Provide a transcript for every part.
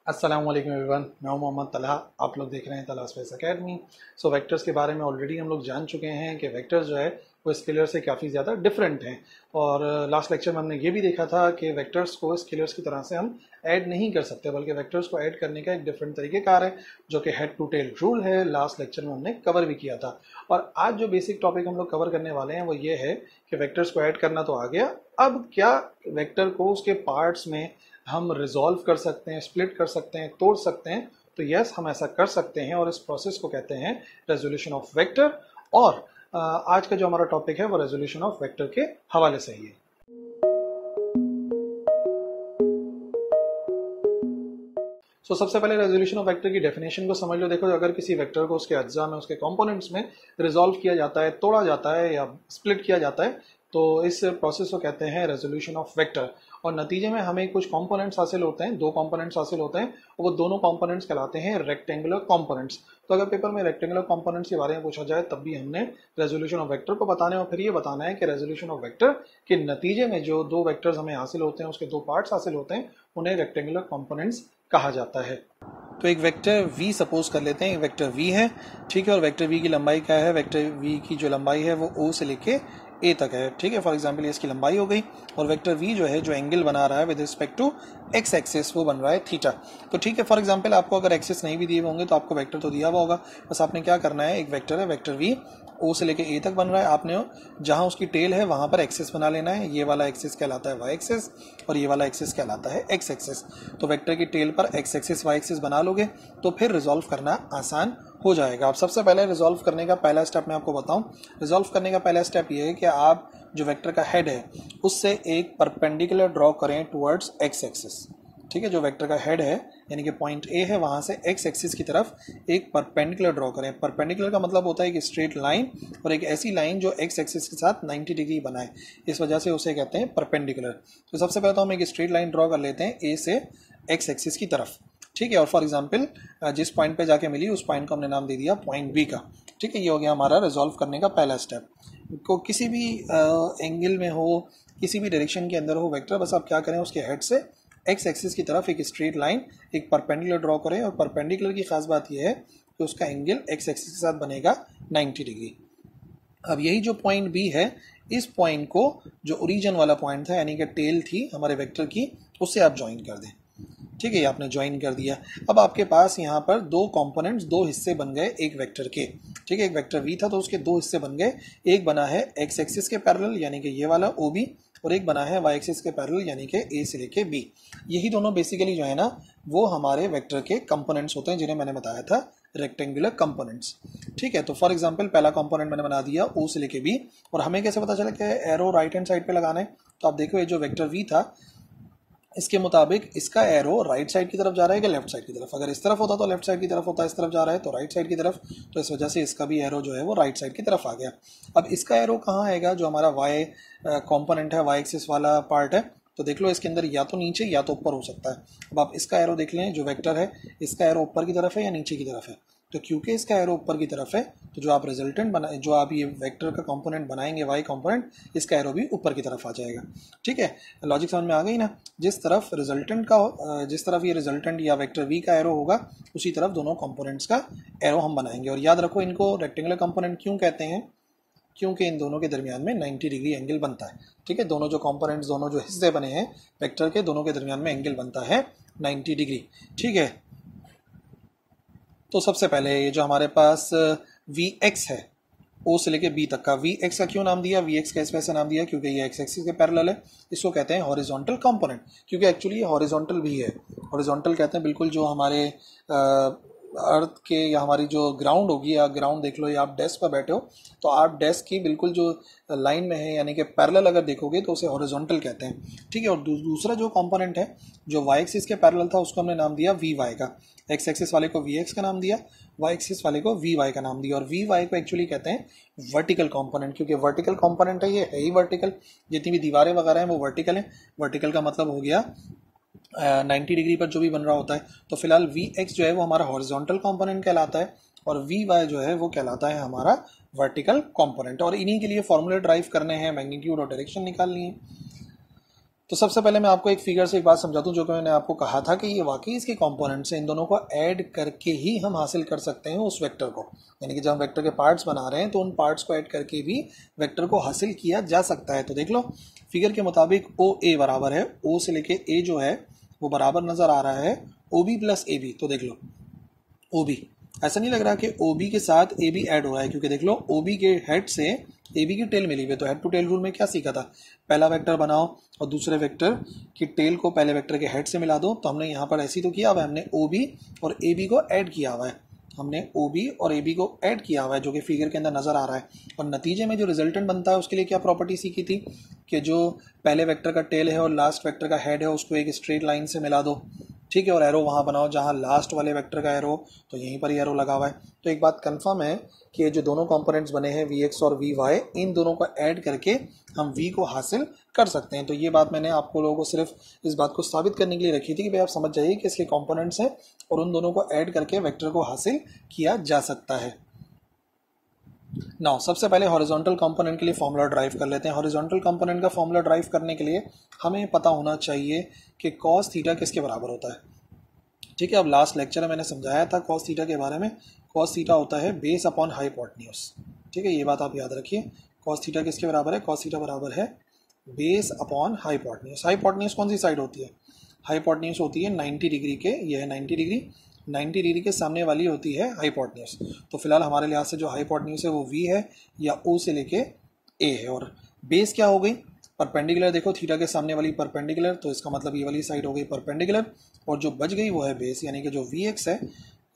अस्सलाम वालेकुम एवरीवन, मैं हूं मोहम्मद तलहा। आप लोग देख रहे हैं तलहा स्पेस एकेडमी। वेक्टर्स के बारे में ऑलरेडी हम लोग जान चुके हैं कि वेक्टर्स जो है वो स्केलर से काफ़ी ज़्यादा डिफरेंट हैं। और लास्ट लेक्चर में हमने ये भी देखा था कि वेक्टर्स को स्केलर्स की तरह से हम ऐड नहीं कर सकते, बल्कि वेक्टर्स को ऐड करने का एक डिफरेंट तरीक़ेकार है जो कि हेड टू टेल रूल है। लास्ट लेक्चर में हमने कवर भी किया था। और आज जो बेसिक टॉपिक हम लोग कवर करने वाले हैं वो ये है कि वेक्टर्स को ऐड करना तो आ गया, अब क्या वेक्टर को उसके पार्ट्स में हम रिजॉल्व कर सकते हैं, स्प्लिट कर सकते हैं, तोड़ सकते हैं। तो यस, हम ऐसा कर सकते हैं और इस प्रोसेस को कहते हैं रेजोल्यूशन ऑफ वेक्टर। और आज का जो हमारा टॉपिक है वो रेजोल्यूशन ऑफ वेक्टर के हवाले से ही है। सबसे पहले रेजोल्यूशन ऑफ वेक्टर की डेफिनेशन को समझ लो। देखो, अगर किसी वेक्टर को उसके अज्जा में, उसके कंपोनेंट्स में रिजॉल्व किया जाता है, तोड़ा जाता है या स्प्लिट किया जाता है, तो इस प्रोसेस को कहते हैं रेजोल्यूशन ऑफ वेक्टर। और नतीजे में हमें कुछ कंपोनेंट्स हासिल होते हैं, दो कंपोनेंट्स हासिल होते हैं, और वो दोनों कंपोनेंट्स कहलाते हैं रेक्टेंगुलर कंपोनेंट्स। तो अगर पेपर में रेक्टेंगुलर कंपोनेंट्स के बारे में पूछा जाए तब भी हमने रेजोल्यूशन ऑफ वेक्टर को बताने और फिर ये बताना है कि रेजोल्यूशन ऑफ वेक्टर के नतीजे में जो दो वेक्टर्स हमें हासिल होते हैं, उसके दो पार्ट्स हासिल होते हैं, उन्हें रेक्टेंगुलर कंपोनेंट्स कहा जाता है। तो एक वेक्टर v सपोज कर लेते हैं, एक वेक्टर v है, ठीक है। और वेक्टर v की लंबाई क्या है? वेक्टर v की जो लंबाई है वो o से लेके a तक है, ठीक है। फॉर एग्जांपल ये इसकी लंबाई हो गई। और वेक्टर v जो है, जो एंगल बना रहा है with respect to x axis, वो बन रहा है थीटा। तो ठीक है, फॉर एग्जांपल आपको अगर एक्सिस नहीं भी दिए होंगे तो आपको वेक्टर तो दिया हुआ होगा। बस आपने क्या करना है, एक वेक्टर है वेक्टर v o से लेके a तक बन रहा है, आपने जहां उसकी टेल है वहां पर एक्सिस बना लेना है। ये वाला एक्सिस कहलाता है y एक्सिस और ये वाला एक्सिस कहलाता है x एक्सिस। तो वेक्टर की टेल पर x एक्सिस y एक्सिस बना लोगे तो फिर रिजॉल्व करना आसान हो जाएगा। अब सबसे पहले रिजॉल्व करने का पहला स्टेप मैं आपको बताऊं। रिजॉल्व करने का पहला स्टेप ये है कि आप जो वेक्टर का हेड है उससे एक परपेंडिकुलर ड्रॉ करें टुवर्ड्स x एक्सिस, ठीक है। जो वेक्टर का हेड है यानी कि पॉइंट A है, वहां से x एक्सिस की तरफ एक परपेंडिकुलर ड्रॉ करें। परपेंडिकुलर का मतलब होता है कि स्ट्रेट लाइन, और एक ऐसी लाइन जो x एक्सिस के साथ 90 डिग्री बनाए, इस वजह से उसे कहते हैं परपेंडिकुलर। तो सबसे पहले तो हम एक स्ट्रेट लाइन ड्रॉ कर लेते हैं A से x एक्सिस की तरफ, ठीक है। और फॉर एग्जाम्पल जिस पॉइंट पे जाके मिली उस पॉइंट को हमने नाम दे दिया पॉइंट B का, ठीक है। ये हो गया हमारा रिजॉल्व करने का पहला स्टेप। को किसी भी एंगल में हो, किसी भी डायरेक्शन के अंदर हो वेक्टर, बस आप क्या करें, उसके हेड से x एक्सिस की तरफ एक स्ट्रेट लाइन, एक परपेंडिकुलर ड्रॉ करें। और परपेंडिकुलर की खास बात यह है कि उसका एंगल x एक्सिस के साथ बनेगा 90 डिग्री। अब यही जो पॉइंट B है, इस पॉइंट को जो ओरिजिन वाला पॉइंट था यानी कि टेल थी हमारे वेक्टर की, उससे आप ज्वाइन कर दें, ठीक है। ये आपने ज्वाइन कर दिया। अब आपके पास यहाँ पर दो कंपोनेंट्स, दो हिस्से बन गए एक वेक्टर के, ठीक है। एक वेक्टर v था तो उसके दो हिस्से बन गए। एक बना है x एक्सिस के पैरेलल यानी कि ये वाला OB, और एक बना है y एक्सिस के पैरेलल यानी कि a से लेके b। यही दोनों बेसिकली जो है ना वो हमारे वेक्टर के कंपोनेंट्स होते हैं, जिन्हें मैंने बताया था रेक्टेंगुलर कंपोनेंट्स, ठीक है। तो फॉर एग्जांपल पहला कंपोनेंट मैंने बना दिया O से लेके B। और हमें कैसे पता चला कि एरो राइट हैंड साइड पे लगाना है? तो आप देखो, ये जो वेक्टर v था इसके मुताबिक इसका एरो राइट साइड की तरफ जा रहा है कि लेफ्ट साइड की तरफ? अगर इस तरफ होता तो लेफ्ट साइड की तरफ होता, इस तरफ जा रहा है तो राइट साइड की तरफ। तो इस वजह से इसका भी एरो जो है वो राइट साइड की तरफ आ गया। अब इसका एरो कहाँ आएगा? जो हमारा y कंपोनेंट है, y एक्सिस वाला पार्ट है, तो देख लो इसके अंदर या तो नीचे या तो ऊपर हो सकता है। अब आप इसका एरो देख लें, जो वेक्टर है इसका एरो ऊपर की तरफ है या नीचे की तरफ है? तो क्योंकि इसका एरो ऊपर की तरफ है तो जो आप रिजल्टेंट बनाए, जो आप ये वेक्टर का कंपोनेंट बनाएंगे y कंपोनेंट, इसका एरो भी ऊपर की तरफ आ जाएगा, ठीक है। लॉजिक समझ में आ गई ना? जिस तरफ रिजल्टेंट का, जिस तरफ ये रिजल्टेंट या वेक्टर v का एरो होगा उसी तरफ दोनों कंपोनेंट्स का एरो हम बनाएंगे। और याद रखो, इनको रेक्टेंगुलर कंपोनेंट क्यों कहते हैं? क्योंकि इन दोनों के दरमियान में 90 डिग्री एंगल बनता है, ठीक है। दोनों जो कंपोनेंट्स, दोनों जो हिस्से बने हैं वेक्टर के, दोनों के दरमियान में एंगल बनता है 90 डिग्री, ठीक है। तो सबसे पहले ये जो हमारे पास Vx है, O से लेके B तक का, Vx का क्यों नाम दिया? Vx का इस वजह से नाम दिया क्योंकि ये x एक्सिस के पैरेलल है। इसको कहते हैं हॉरिजॉन्टल कंपोनेंट, क्योंकि एक्चुअली ये हॉरिजॉन्टल भी है। हॉरिजॉन्टल कहते हैं बिल्कुल जो हमारे अर्थ के, या हमारी जो ग्राउंड होगी, या ग्राउंड देख लो, या आप डेस्क पर बैठे हो तो आप डेस्क की बिल्कुल जो लाइन में है यानी कि पैरेलल अगर देखोगे तो उसे हॉरिजॉन्टल कहते हैं, ठीक है। और दूसरा जो कंपोनेंट है जो y एक्सिस के पैरेलल था उसको हमने नाम दिया Vy का। x एक्सिस वाले को Vx का नाम दिया, y एक्सिस वाले को Vy का नाम दिया। और Vy को एक्चुअली कहते हैं वर्टिकल कंपोनेंट, क्योंकि वर्टिकल कंपोनेंट है, ये है ही वर्टिकल। जितनी भी दीवारें वगैरह हैं वो वर्टिकल हैं। वर्टिकल का मतलब हो गया 90 डिग्री पर जो भी बन रहा होता है। तो फिलहाल Vx जो है वो हमारा हॉरिजॉन्टल कंपोनेंट कहलाता है, और Vy जो है वो कहलाता है हमारा वर्टिकल कंपोनेंट। और इन्हीं के लिए फॉर्मूले ड्राइव करने हैं, मैग्नीट्यूड और डायरेक्शन निकालनी है। तो सबसे पहले मैं आपको एक फिगर से एक बात समझा दूं, जो कि मैंने आपको कहा था कि ये वाकई इसके कंपोनेंट्स हैं, इन दोनों को ऐड करके ही हम हासिल कर सकते हैं उस वेक्टर को। यानी कि जब हम वेक्टर के पार्ट्स बना रहे हैं तो उन पार्ट्स को ऐड करके भी वेक्टर को हासिल किया जा सकता है। तो देख लो फिगर के मुताबिक ओ ए बराबर है, ओ से लेके ए जो है वो बराबर नजर आ रहा है O B plus A B. तो देख लो ओ बी, ऐसा नहीं लग रहा कि ओ बी के साथ ए बी ऐड हो रहा है, क्योंकि देख लो ओ बी के हेड से ए बी की टेल मिली हुई है। तो हेड टू टेल रूल में क्या सीखा था, पहला वेक्टर बनाओ और दूसरे वेक्टर की टेल को पहले वेक्टर के हेड से मिला दो। तो हमने यहाँ पर ऐसी तो किया हुआ है, हमने ओ बी और ए बी को ऐड किया हुआ है, हमने ओ बी और ए बी को ऐड किया हुआ है, जो कि फिगर के अंदर नजर आ रहा है। और नतीजे में जो रिजल्टेंट बनता है उसके लिए क्या प्रॉपर्टी सीखी थी कि जो पहले वेक्टर का टेल है और लास्ट वेक्टर का हेड है उसको एक स्ट्रेट लाइन से मिला दो, ठीक है, और एरो वहाँ बनाओ जहाँ लास्ट वाले वेक्टर का एरो, तो यहीं पर ही एरो लगा हुआ है। तो एक बात कंफर्म है कि ये जो दोनों कंपोनेंट्स बने हैं वी एक्स और वी वाई, इन दोनों को ऐड करके हम वी को हासिल कर सकते हैं। तो ये बात मैंने आपको लोगों को सिर्फ इस बात को साबित करने के लिए रखी थी कि भाई आप समझ जाइए कि इसके कंपोनेंट्स हैं और उन दोनों को ऐड करके वेक्टर को हासिल किया जा सकता है। नाउ सबसे पहले हॉरिजॉन्टल कंपोनेंट के लिए फॉर्मूला ड्राइव कर लेते हैं। हॉरिजॉन्टल कंपोनेंट का फॉर्मूला ड्राइव करने के लिए हमें पता होना चाहिए कि कॉस थीटा किसके बराबर होता है। ठीक है, अब लास्ट लेक्चर में मैंने समझाया था कॉस थीटा के बारे में। कॉस थीटा होता है बेस अपॉन हाइपोटेन्यूज। ठीक है, ये बात आप याद रखिए। कॉस थीटा किसके बराबर है, कॉस थीटा बराबर है बेस अपॉन हाइपोटेन्यूज। हाइपोटेन्यूज कौन सी साइड होती है, हाइपोटेन्यूज होती है 90 डिग्री के, ये है 90 डिग्री, 90 डिग्री के सामने वाली होती है हाइपोटेन्यूज। तो फिलहाल हमारे लिहाज से जो हाइपोटेन्यूज है वो वी है या ओ से लेके ए है। और बेस क्या हो गई, परपेंडिकुलर, देखो थीटा के सामने वाली परपेंडिकुलर, तो इसका मतलब ये वाली साइड हो गई परपेंडिकुलर, और जो बच गई वो है बेस, यानी कि जो वी एक्स है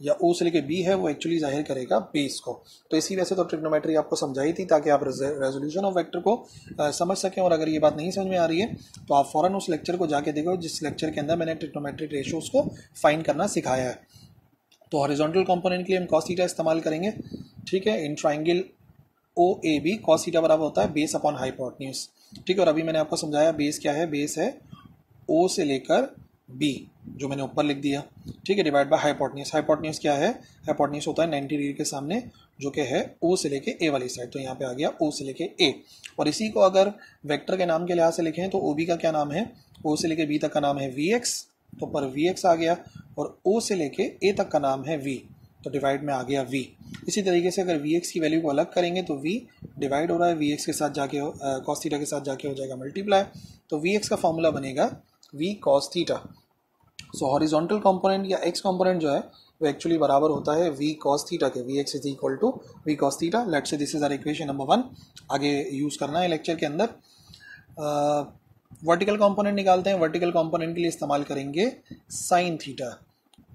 या ओ से लेके बी है वो एक्चुअली जाहिर करेगा बेस को। तो इसी वजह से तो ट्रिग्नोमेट्री आपको समझाई थी ताकि आप रेजोल्यूशन ऑफ वेक्टर को समझ सकें। और अगर ये बात नहीं समझ में आ रही है तो आप फौरन उस लेक्चर को जाके देखो जिस लेक्चर के अंदर मैंने ट्रिग्नोमेट्रिक रेशियोज को फाइंड करना सिखाया है। तो हॉरिजॉन्टल कंपोनेंट के लिए हम कॉस थीटा इस्तेमाल करेंगे। ठीक है, in triangle O A B cos theta बराबर होता है बेस अपॉन हाइपोटेन्यूज। ठीक है, और अभी मैंने आपको समझाया बेस क्या है, बेस है ओ से लेकर बी, जो मैंने ऊपर लिख दिया। ठीक है, डिवाइड बाय हाइपोटेन्यूज। हाइपोटेन्यूज क्या है, हाइपोटेन्यूज होता है 90 डिग्री के सामने, जो कि है ओ से लेके ए वाली साइड। तो यहाँ पे आ गया ओ से लेके ए। और इसी को अगर वेक्टर के नाम के लिहाज से लिखें तो ओ बी का क्या नाम है, ओ से लेके बी तक का नाम है वी एक्स, तो पर वी एक्स आ गया, और ओ से लेके ए तक का नाम है वी, तो डिवाइड में आ गया v। इसी तरीके से अगर वी एक्स की वैल्यू को अलग करेंगे तो v डिवाइड हो रहा है, वी एक्स के साथ जाके कॉस थीटा के साथ जाके हो जाएगा मल्टीप्लाई, तो वी एक्स का फॉर्मूला बनेगा v cos theta. So horizontal component या x कंपोनेंट जो है वो एक्चुअली बराबर होता है v कॉस थीटा के, V X is equal to V cos theta. Let's say this is our equation number 1, आगे यूज़ करना है लेक्चर के अंदर। वर्टिकल कंपोनेंट निकालते हैं। वर्टिकल कंपोनेंट के लिए इस्तेमाल करेंगे साइन थीटा।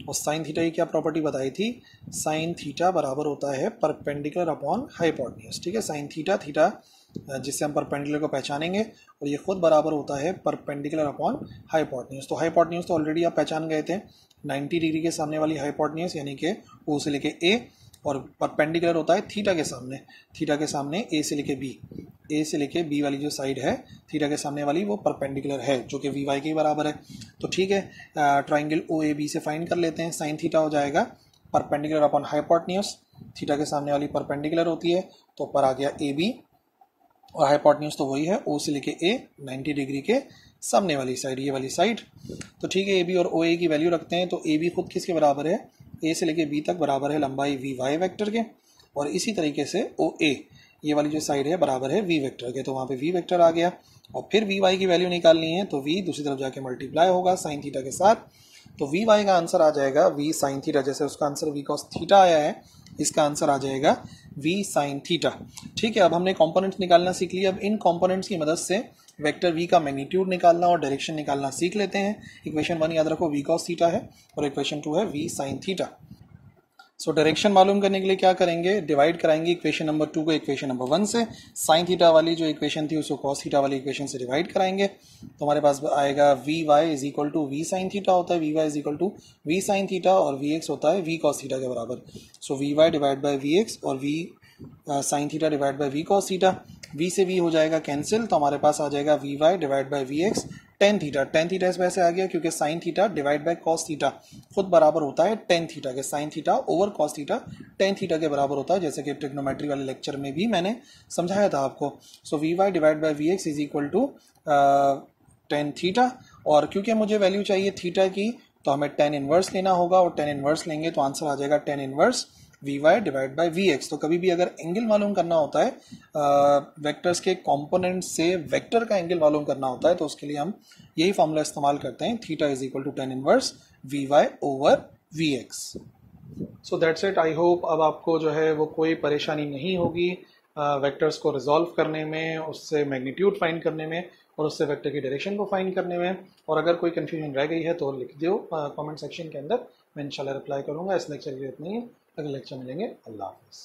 और साइन थीटा की क्या प्रॉपर्टी बताई थी, साइन थीटा बराबर होता है परपेंडिकुलर अपॉन हाइपोटेन्यूज। ठीक है, साइन थीटा, थीटा जिससे हम परपेंडिकुलर को पहचानेंगे, और ये खुद बराबर होता है परपेंडिकुलर अपॉन हाइपोटेन्यूज। तो हाइपोटेन्यूज तो ऑलरेडी आप पहचान गए थे, 90 डिग्री के सामने वाली हाइपोटेन्यूज यानी कि ओ से लेके ए, और परपेंडिकुलर होता है थीटा के सामने, थीटा के सामने ए से लेके बी, ए से लेके बी वाली जो साइड है थीटा के सामने वाली वो परपेंडिकुलर है, जो कि वी वाई के बराबर है। तो ठीक है, ट्राइंगल ओ ए बी से फाइंड कर लेते हैं। साइन थीटा हो जाएगा परपेंडिकुलर अपॉन हाइपोटेन्यूज, थीटा के सामने वाली परपेंडिकुलर होती है, तो ऊपर आ गया ए बी, और हाइपोटेन्यूज तो वही है ओ से लेके ए, 90 डिग्री के सामने वाली साइड, ये वाली साइड। तो ठीक है, ए बी और ओ ए की वैल्यू रखते हैं। तो ए बी खुद किसके बराबर है, ए से लेके बी तक बराबर है लंबाई वी वाई वेक्टर के, और इसी तरीके से ओ ए, ये वाली जो साइड है बराबर है वी वेक्टर के, तो वहाँ पे वी वेक्टर आ गया। और फिर वी वाई की वैल्यू निकालनी है तो वी दूसरी तरफ जाके मल्टीप्लाई होगा साइन थीटा के साथ, तो वी वाई का आंसर आ जाएगा वी साइन थीटा। जैसे उसका आंसर वी कॉस थीटा आया है, इसका आंसर आ जाएगा वी साइन थीटा। ठीक है, अब हमने कंपोनेंट्स निकालना सीख लिया। अब इन कंपोनेंट्स की मदद से वेक्टर v का मैग्नीट्यूड निकालना और डायरेक्शन निकालना सीख लेते हैं। इक्वेशन 1 याद रखो v cos थीटा है, और इक्वेशन 2 है v sin theta. So direction मालूम करने के लिए क्या करेंगे, डिवाइड कराएंगे इक्वेशन नंबर 2 को इक्वेशन नंबर 1 से। साइन थीटा वाली जो इक्वेशन थी उसको कॉस थीटा वाली इक्वेशन से डिवाइड कराएंगे, तो हमारे पास आएगा V Y is equal to V sine theta होता है, V Y is equal to V sine theta, और वी एक्स होता है वी कॉस थीटा के बराबर। So V Y divide by V X और V sine theta divide by V cos theta, V से V हो जाएगा कैंसिल, तो हमारे पास आ जाएगा we Y divide by V X tan theta. Tan theta इस वजह से आ गया क्योंकि sine theta divide by cos theta खुद बराबर होता है टेन थीटा के, sine theta over cos theta tan theta के बराबर होता है, जैसे कि ट्रिग्नोमेट्री वाले लेक्चर में भी मैंने समझाया था आपको। So V Y divide by V X is equal to tan theta, और क्योंकि मुझे वैल्यू चाहिए थीटा की तो हमें टेन इनवर्स लेना होगा, और टेन इनवर्स लेंगे तो आंसर आ जाएगा tan inverse V Y divide by V X. तो कभी भी अगर एंगल मालूम करना होता है वेक्टर्स के कंपोनेंट से वेक्टर का एंगल मालूम करना होता है तो उसके लिए हम यही फॉर्मूला इस्तेमाल करते हैं, theta is equal to tan inverse V Y over V X. So that's it. I hope अब आपको जो है वो कोई परेशानी नहीं होगी वेक्टर्स को रिजॉल्व करने में, उससे मैग्नीट्यूड फाइंड करने में, और उससे वेक्टर की डायरेक्शन को फाइंड करने में। और अगर कोई कंफ्यूजन रह गई है तो लिख दो कमेंट सेक्शन के अंदर, मैं इंशाल्लाह रिप्लाई करूंगा। इस लेक्चर के लिए इतना ही है, अगले लेक्चर मिलेंगे। अल्लाह हाफिज़।